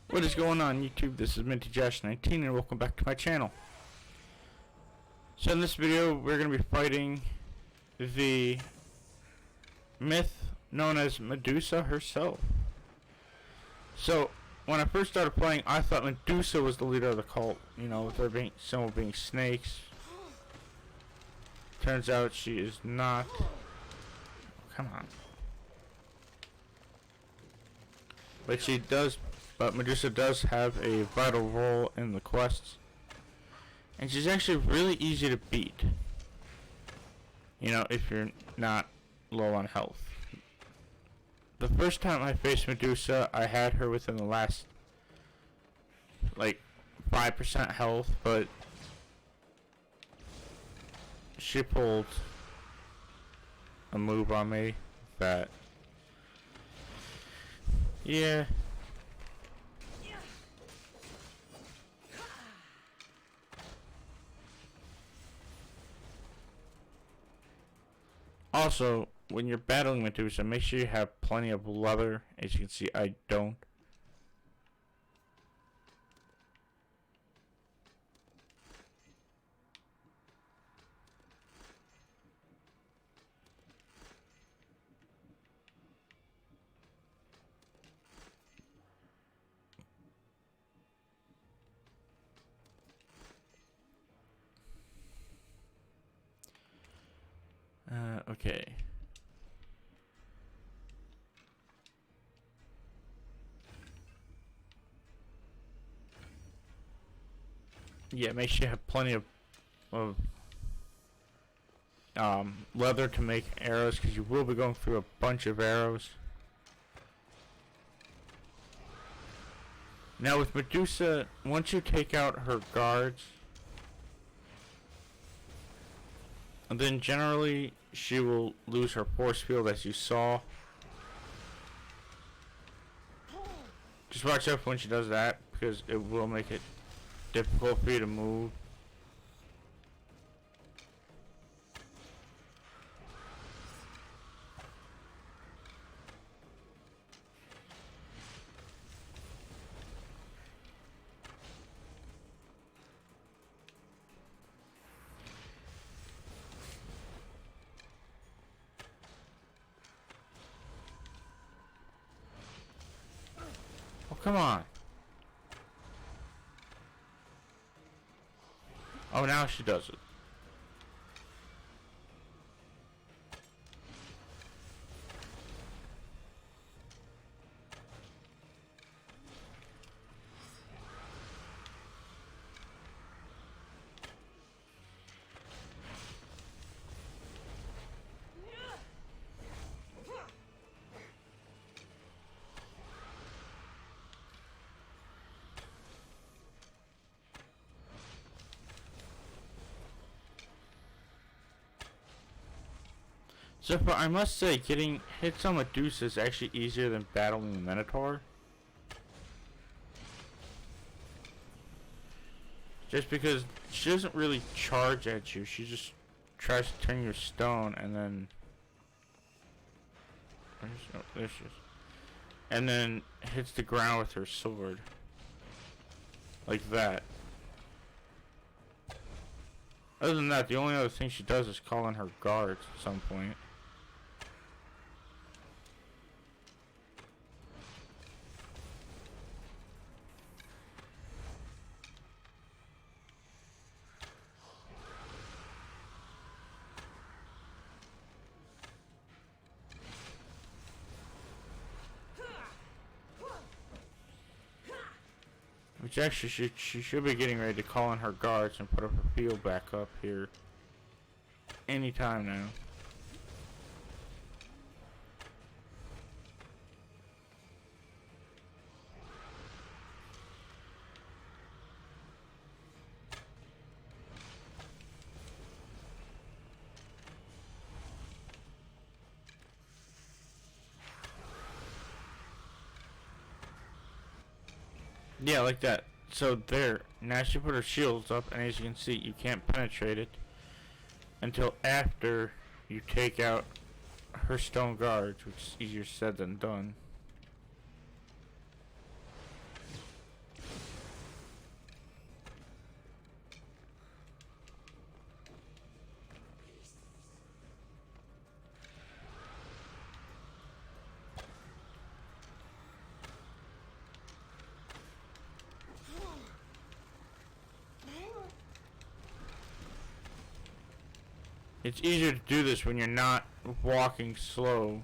What is going on YouTube? This is MintyJosh19 and welcome back to my channel. So in this video we're going to be fighting the myth known as Medusa herself. So when I first started playing I thought Medusa was the leader of the cult, you know, with her being some being snakes. Turns out she is not. Come on. But Medusa does have a vital role in the quests. And she's actually really easy to beat. You know, if you're not low on health. The first time I faced Medusa, I had her within the last, like, 5% health, but she pulled a move on me that, yeah. Also, when you're battling Medusa, make sure you have plenty of leather. As you can see, I don't. Okay. Yeah, make sure you have plenty of leather to make arrows, because you will be going through a bunch of arrows. Now with Medusa, once you take out her guards, and then generally she will lose her force field, as you saw. Just watch out for when she does that, because it will make it difficult for you to move. Oh, come on. Oh, now she does it. So far, I must say, getting hits on Medusa is actually easier than battling the Minotaur. Just because she doesn't really charge at you, she just tries to turn your stone and then... Oh, there she is. And then hits the ground with her sword. Like that. Other than that, the only other thing she does is call in her guards at some point. Which actually she should be getting ready to call in her guards and put up her field back up here anytime now. Yeah, like that. So there, now she put her shields up, and as you can see, you can't penetrate it until after you take out her stone guards, which is easier said than done. It's easier to do this when you're not walking slow.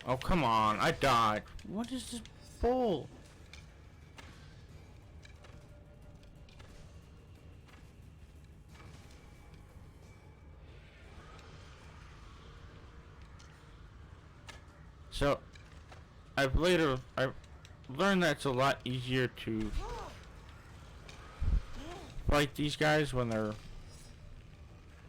Oh, come on. I died. What is this bull? So, I've learned that it's a lot easier to fight these guys when they're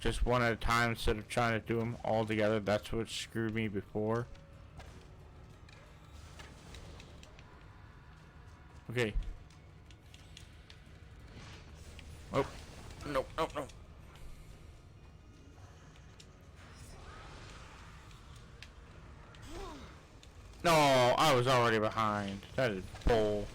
just one at a time instead of trying to do them all together. That's what screwed me before. Okay. Oh. No, no, no. No, I was already behind. That is bull.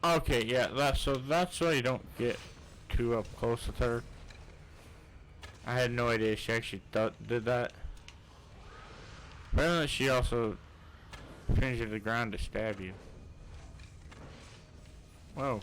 Okay, yeah, that's why you don't get too up close with her. I had no idea she actually did that. Apparently she also pins you to the ground to stab you. Whoa.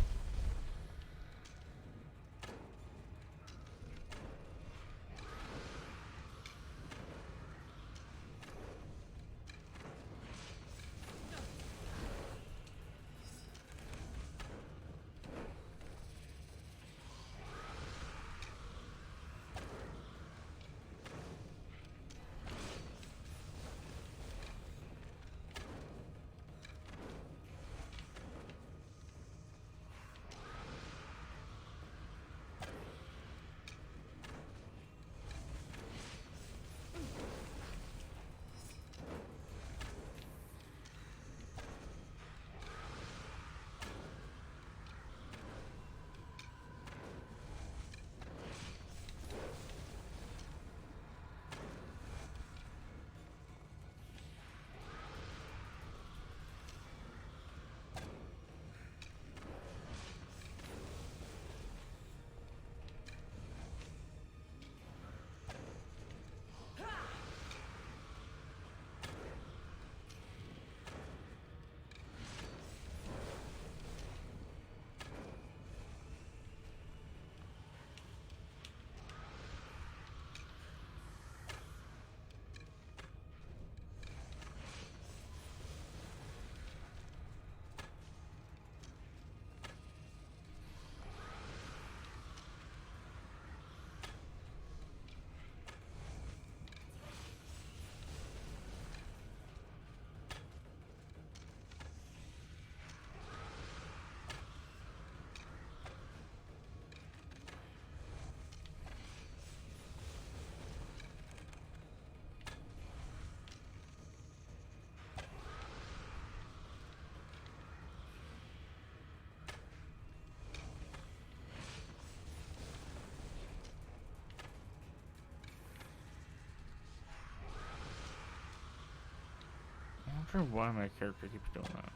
wondering why my character keeps doing that.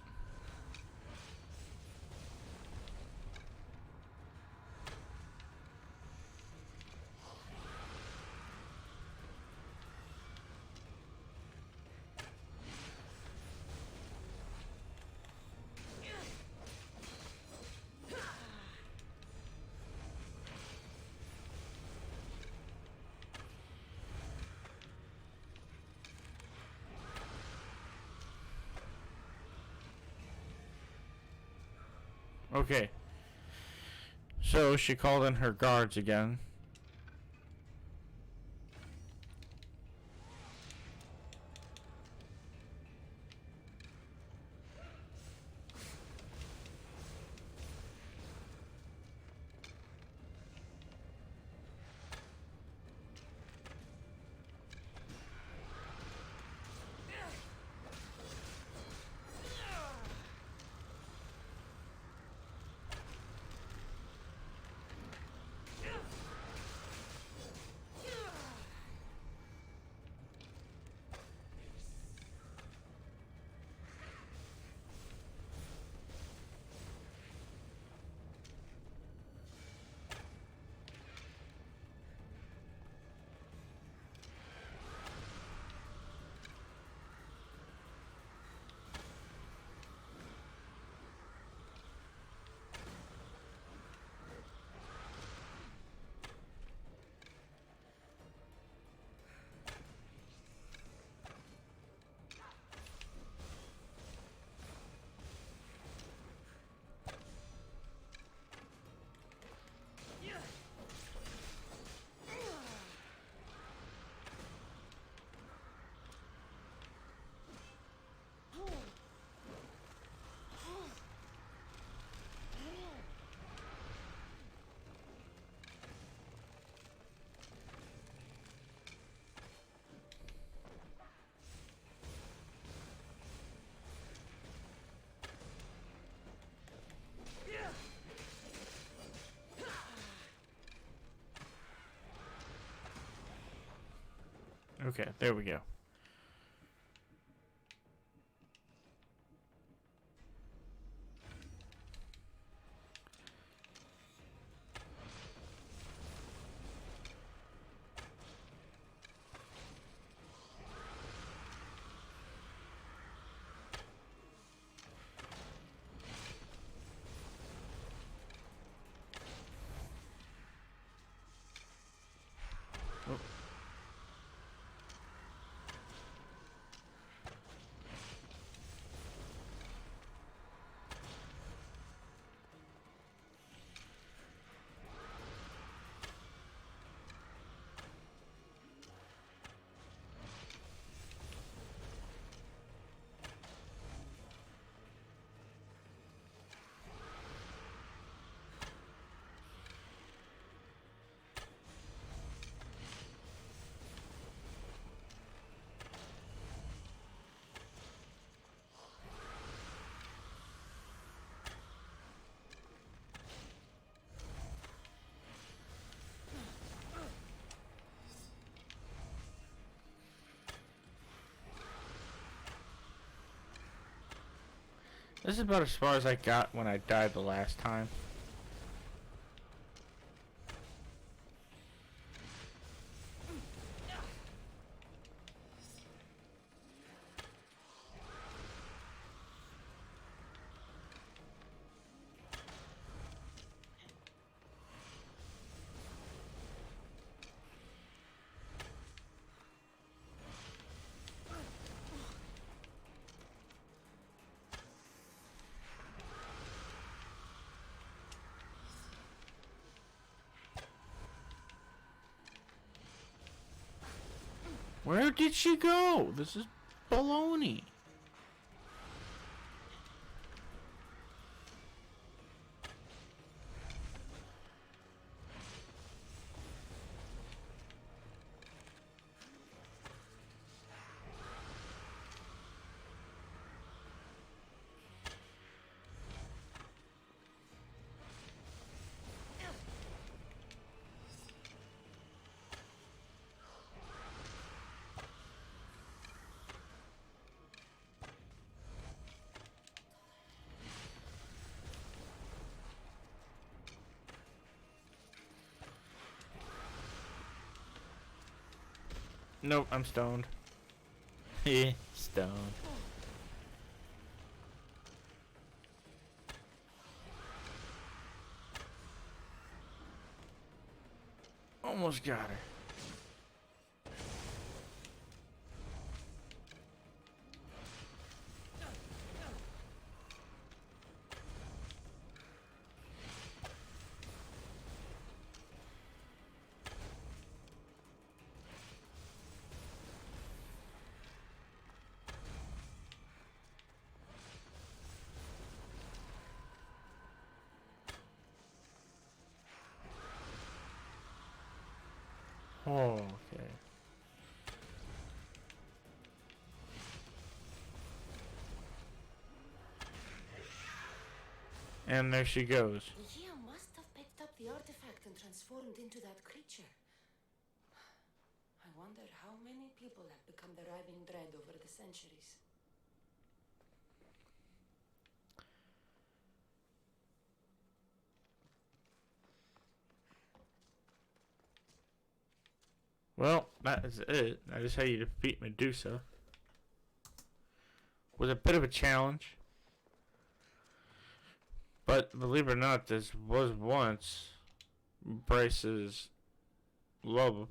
Okay. So she called in her guards again. Okay, there we go. Oh. This is about as far as I got when I died the last time. Where did she go? This is baloney. Nope, I'm stoned. Heh, stoned. Almost got her. Oh, okay. And there she goes. Leo must have picked up the artifact and transformed into that creature. I wonder how many people have become the raving dread over the centuries. Well, that is it. That is how you defeat Medusa. Was a bit of a challenge. But believe it or not, this was once Bryce's love.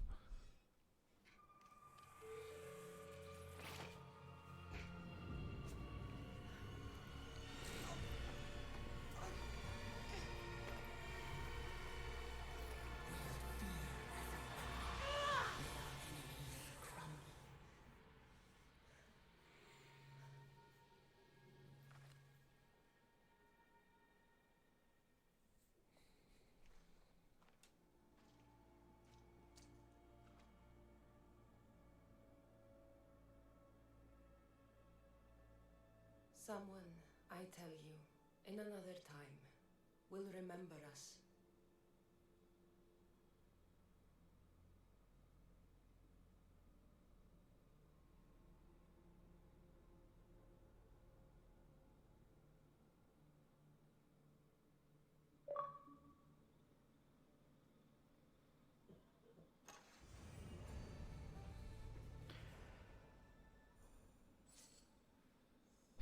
Someone, I tell you, in another time, will remember us.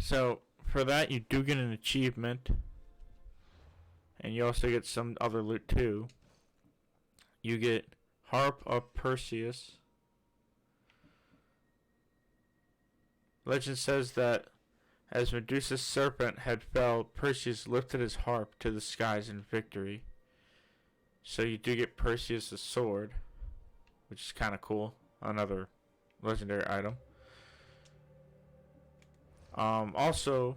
So, for that, you do get an achievement. And you also get some other loot too. You get Harp of Perseus. Legend says that as Medusa's serpent had fell, Perseus lifted his harp to the skies in victory. So you do get Perseus' sword, which is kind of cool. Another legendary item. Also,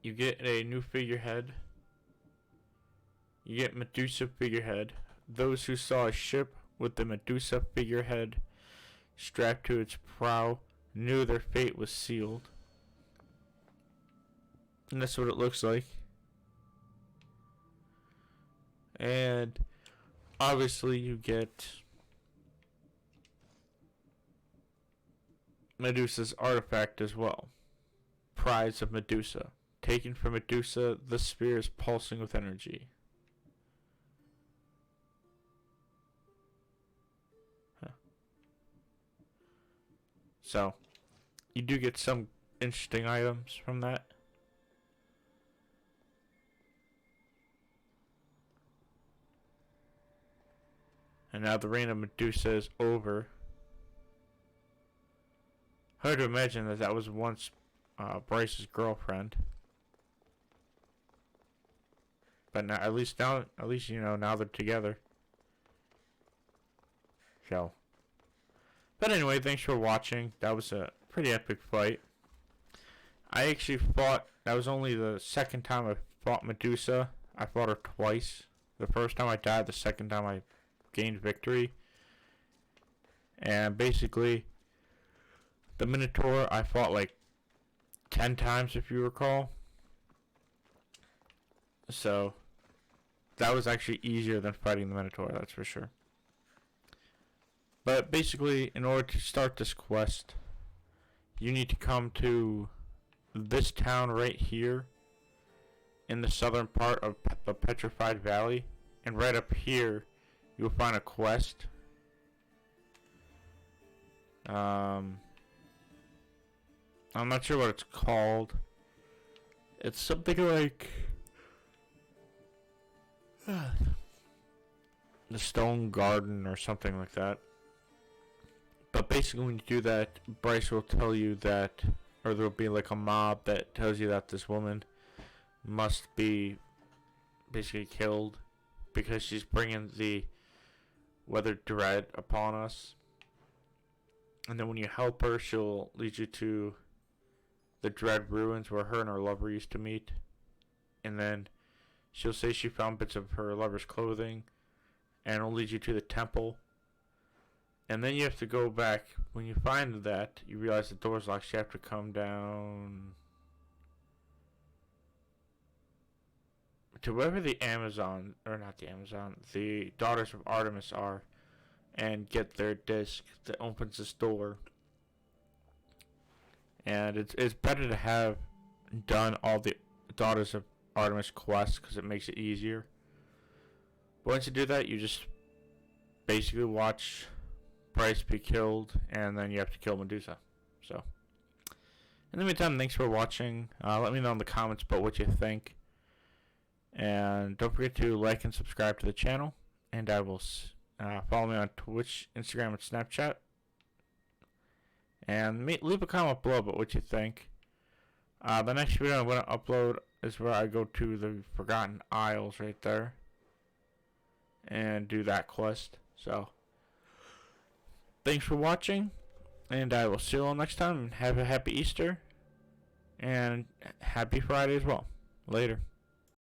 you get a new figurehead. You get Medusa figurehead. Those who saw a ship with the Medusa figurehead strapped to its prow knew their fate was sealed. And that's what it looks like. And obviously you get Medusa's artifact as well. Prize of Medusa. Taken from Medusa, the spear is pulsing with energy. So, you do get some interesting items from that. And now the reign of Medusa is over. Hard to imagine that that was once Bryce's girlfriend. But now, at least you know, now they're together. So. But anyway, thanks for watching. That was a pretty epic fight. I actually fought, that was only the second time I fought Medusa. I fought her twice. The first time I died, the second time I gained victory. And basically, the Minotaur I fought like 10 times if you recall. So, that was actually easier than fighting the Minotaur, that's for sure. But basically, in order to start this quest, you need to come to this town right here in the southern part of the Petrified Valley. And right up here, you'll find a quest. I'm not sure what it's called. It's something like the Stone Garden or something like that. But basically when you do that, Bryce will tell you that, or there will be like a mob that tells you that this woman must be basically killed because she's bringing the weather dread upon us. And then when you help her, she'll lead you to the Dread Ruins where her and her lover used to meet. And then she'll say she found bits of her lover's clothing, and it'll lead you to the temple. And then you have to go back. When you find that, you realize the door's locked. So you have to come down to wherever the Amazon, or not the Amazon, the Daughters of Artemis are, and get their disc that opens this door. And it's better to have done all the Daughters of Artemis quests because it makes it easier. But once you do that, you just basically watch Bryce be killed, and then you have to kill Medusa. So, in the meantime, thanks for watching. Let me know in the comments about what you think. And don't forget to like and subscribe to the channel. And I will follow me on Twitch, Instagram, and Snapchat. And leave a comment below about what you think. The next video I'm going to upload is where I go to the Forgotten Isles right there and do that quest. So, thanks for watching, and I will see you all next time. Have a happy Easter, and happy Friday as well. Later.